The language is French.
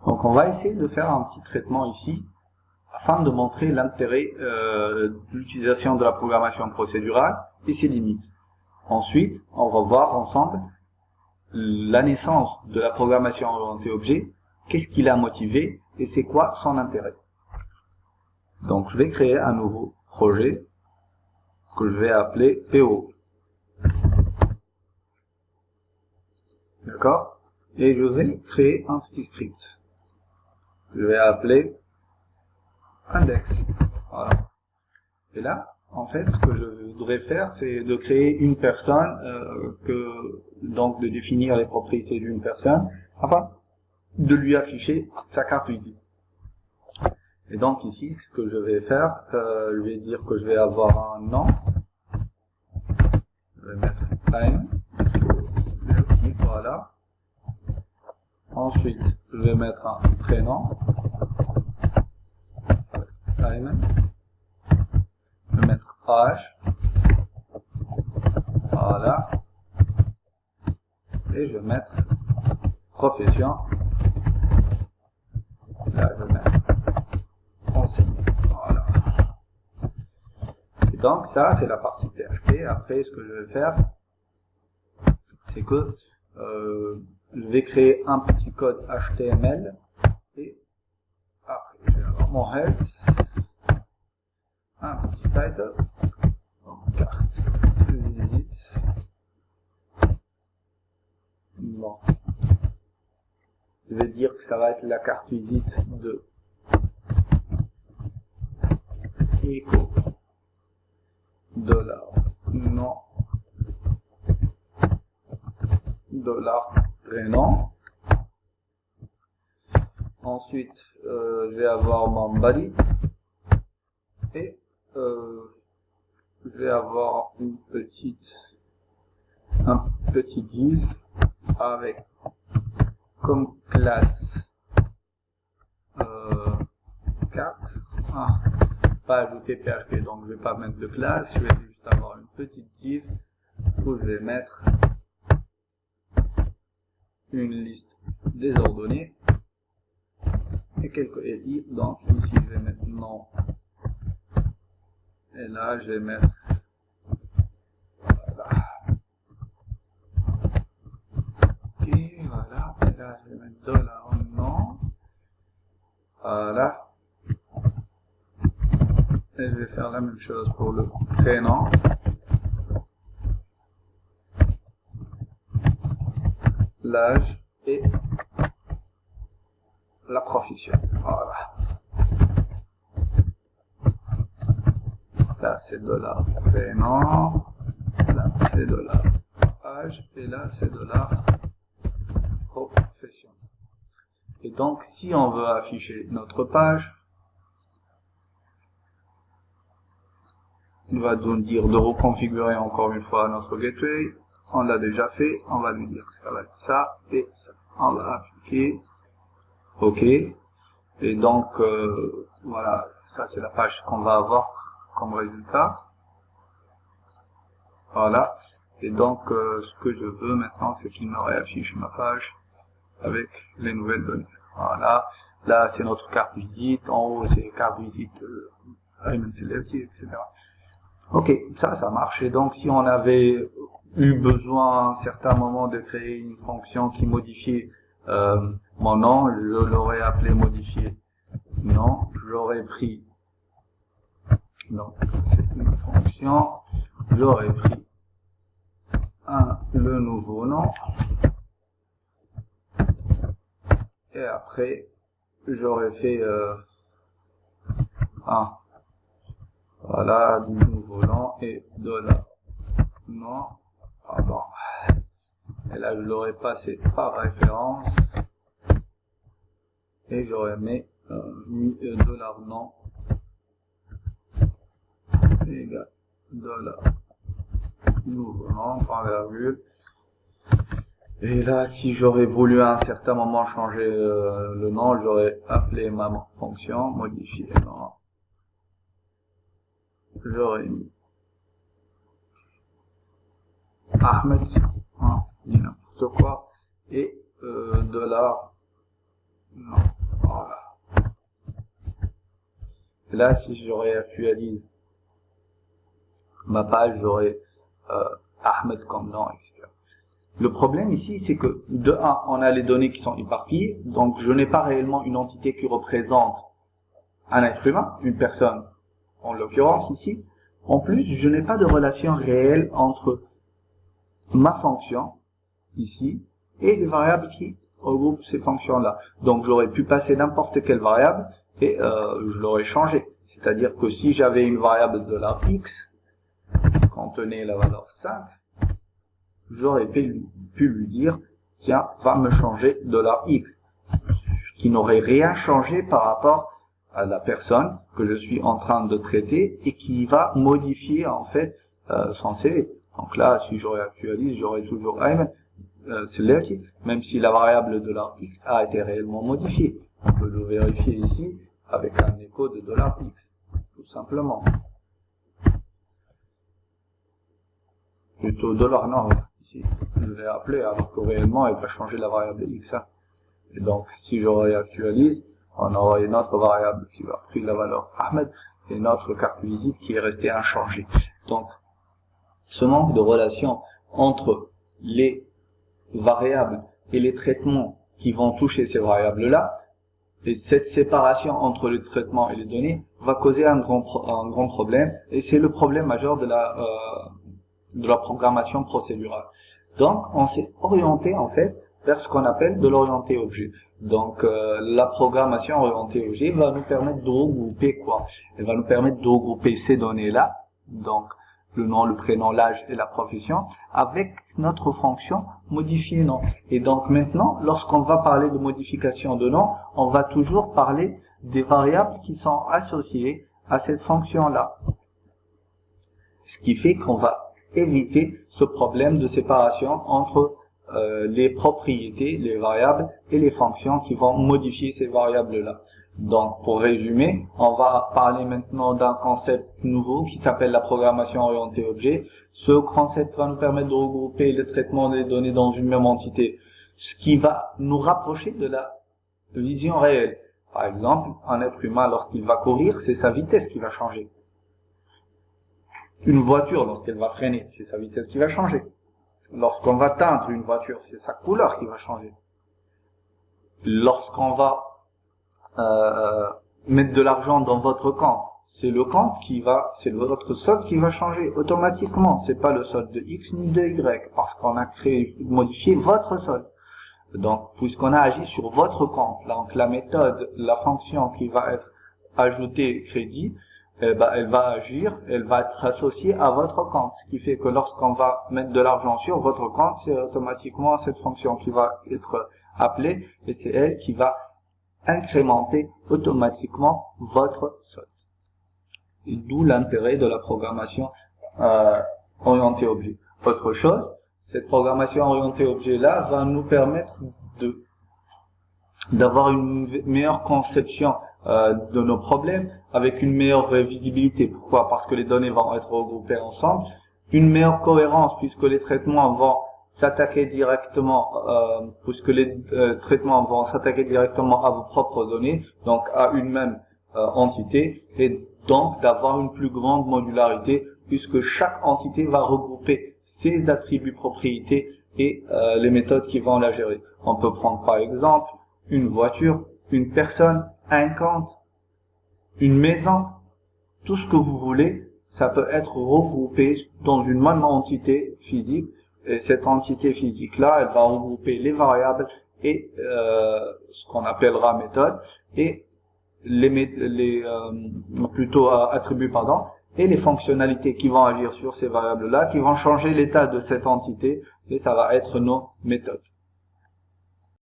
Donc on va essayer de faire un petit traitement ici afin de montrer l'intérêt de l'utilisation de la programmation procédurale et ses limites. Ensuite, on va voir ensemble la naissance de la programmation orientée objet, qu'est-ce qui l'a motivé et c'est quoi son intérêt. Donc je vais créer un nouveau projet que je vais appeler PO. D'accord? Et je vais créer un petit script. Je vais appeler index. Voilà. Et là, en fait, ce que je voudrais faire, c'est de créer une personne, donc de définir les propriétés d'une personne, afin de lui afficher sa carte visite. Et donc ici, ce que je vais faire, je vais dire que je vais avoir un nom. Je vais mettre time. Voilà. Ensuite, je vais mettre un prénom. Time. Je vais mettre âge. Voilà. Et je vais mettre profession. Là, je vais mettre enseignant. Voilà. Et donc, ça, c'est la partie PHP. Après, ce que je vais faire, c'est que je vais créer un petit code HTML. Et après, je vais avoir mon head. Un petit title. Donc, carte visite. Bon. Je vais dire que ça va être la carte visite de echo dollar non dollar prénom. Ensuite, je vais avoir mon body et je vais avoir un petit div avec comme classe carte. Pas ajouter PHP, donc je vais pas mettre de classe, je vais juste avoir une petite div où je vais mettre une liste désordonnée et quelques edits. Donc ici je vais mettre nom et là je vais mettre voilà. Ok, voilà, et là je vais mettre dollar nom. Voilà. Et je vais faire la même chose pour le prénom. L'âge et la profession. Voilà. Là c'est dollar prénom. Là c'est dollar âge. Et là c'est dollar profession. Et donc si on veut afficher notre page, il va nous dire de reconfigurer encore une fois notre gateway. On l'a déjà fait. On va lui dire que ça va être ça et ça. On va appliquer. OK. Et donc, voilà. Ça, c'est la page qu'on va avoir comme résultat. Voilà. Et donc, ce que je veux maintenant, c'est qu'il me réaffiche ma page avec les nouvelles données. Voilà. Là, c'est notre carte visite. En haut, c'est carte visite etc. Ok, ça marche. Et donc, si on avait eu besoin à un certain moment de créer une fonction qui modifiait mon nom, je l'aurais appelé modifier nom, j'aurais pris, donc c'est une fonction, j'aurais pris le nouveau nom, et après, j'aurais fait voilà, du nouveau nom et dollar nom. Pardon. Et là, je l'aurais passé par référence et j'aurais mis dollar nom égale dollar nouveau nom, point virgule. Et là, si j'aurais voulu à un certain moment changer le nom, j'aurais appelé ma fonction modifier nom. J'aurais mis Ahmed, dit n'importe quoi, et dollar Non. Voilà. Là, si je réactualise ma page, j'aurai Ahmed comme nom, etc. Le problème ici, c'est que de 1, on a les données qui sont éparpillées, donc je n'ai pas réellement une entité qui représente un être humain, une personne, en l'occurrence ici. En plus, je n'ai pas de relation réelle entre ma fonction, ici, et les variables qui regroupent ces fonctions-là. Donc j'aurais pu passer n'importe quelle variable et je l'aurais changé. C'est-à-dire que si j'avais une variable de la x, contenait la valeur 5, j'aurais pu lui dire, tiens, va me changer $x, qui n'aurait rien changé par rapport à la personne que je suis en train de traiter et qui va modifier en fait son CV. Donc là, si je réactualise, j'aurai toujours Ayman Sellerti, même si la variable $x a été réellement modifiée. On peut le vérifier ici avec un écho de $x, tout simplement. Plutôt $nord ici. Je l'ai appelé alors que réellement elle va changer la variable x. Et donc si je réactualise, on aura une autre variable qui va prendre la valeur Ahmed et une autre carte visite qui est restée inchangée. Donc ce manque de relation entre les variables et les traitements qui vont toucher ces variables-là, et cette séparation entre les traitements et les données va causer un grand problème, et c'est le problème majeur de la programmation procédurale. Donc, on s'est orienté en fait vers ce qu'on appelle de l'orienté objet. Donc, la programmation orientée objet va nous permettre de regrouper quoi? Elle va nous permettre de regrouper ces données-là, donc le nom, le prénom, l'âge et la profession, avec notre fonction modifier nom. Et donc maintenant, lorsqu'on va parler de modification de nom, on va toujours parler des variables qui sont associées à cette fonction-là. Ce qui fait qu'on va éviter ce problème de séparation entre les propriétés, les variables et les fonctions qui vont modifier ces variables-là. Donc, pour résumer, on va parler maintenant d'un concept nouveau qui s'appelle la programmation orientée objet. Ce concept va nous permettre de regrouper le traitement des données dans une même entité, ce qui va nous rapprocher de la vision réelle. Par exemple, un être humain, lorsqu'il va courir, c'est sa vitesse qui va changer. Une voiture, lorsqu'elle va freiner, c'est sa vitesse qui va changer. Lorsqu'on va teindre une voiture, c'est sa couleur qui va changer. Lorsqu'on va mettre de l'argent dans votre compte, c'est le compte c'est votre solde qui va changer automatiquement. C'est pas le solde de X ni de Y, parce qu'on a modifié votre solde. Donc, puisqu'on a agi sur votre compte, donc la méthode, la fonction qui va être ajoutée crédit, elle va agir, elle va être associée à votre compte. Ce qui fait que lorsqu'on va mettre de l'argent sur votre compte, c'est automatiquement cette fonction qui va être appelée, et c'est elle qui va incrémenter automatiquement votre solde. Et d'où l'intérêt de la programmation orientée objet. Autre chose, cette programmation orientée objet là va nous permettre d'avoir une meilleure conception de nos problèmes avec une meilleure visibilité. Pourquoi? Parce que les données vont être regroupées ensemble, une meilleure cohérence puisque les traitements vont s'attaquer directement, à vos propres données, donc à une même entité, et donc d'avoir une plus grande modularité, puisque chaque entité va regrouper ses attributs propriétés et les méthodes qui vont la gérer. On peut prendre par exemple une voiture, une personne, un compte, une maison, tout ce que vous voulez, ça peut être regroupé dans une même entité physique. Et cette entité physique-là, elle va regrouper les variables et ce qu'on appellera méthode et attributs, et les fonctionnalités qui vont agir sur ces variables-là, qui vont changer l'état de cette entité, et ça va être nos méthodes.